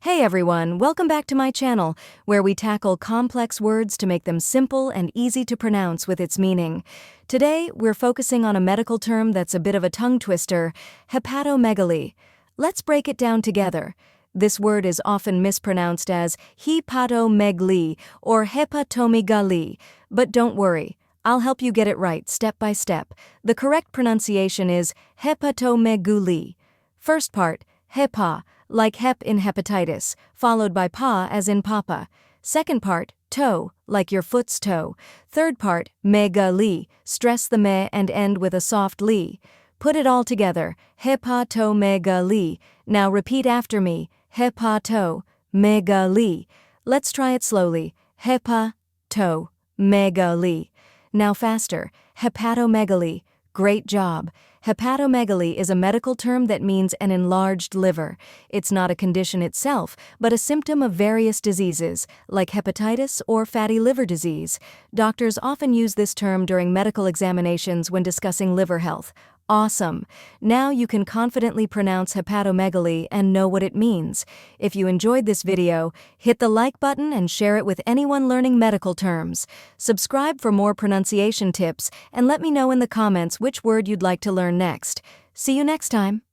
Hey everyone, welcome back to my channel, where we tackle complex words to make them simple and easy to pronounce with its meaning. Today, we're focusing on a medical term that's a bit of a tongue twister: hepatomegaly. Let's break it down together. This word is often mispronounced as hepatomegaly or hepatomegaly, but don't worry, I'll help you get it right step by step. The correct pronunciation is hepatomegaly. First part, hepa, like hep in hepatitis, followed by pa as in papa. Second part, toe, like your foot's toe. Third part, megaly, stress the me and end with a soft li. Put it all together, hepatomegaly. Now repeat after me, hepatomegaly. Let's try it slowly, hepatomegaly. Now faster, hepatomegaly. Great job. Hepatomegaly is a medical term that means an enlarged liver. It's not a condition itself, but a symptom of various diseases, like hepatitis or fatty liver disease. Doctors often use this term during medical examinations when discussing liver health. Awesome! Now you can confidently pronounce hepatomegaly and know what it means. If you enjoyed this video, hit the like button and share it with anyone learning medical terms. Subscribe for more pronunciation tips and let me know in the comments which word you'd like to learn next. See you next time!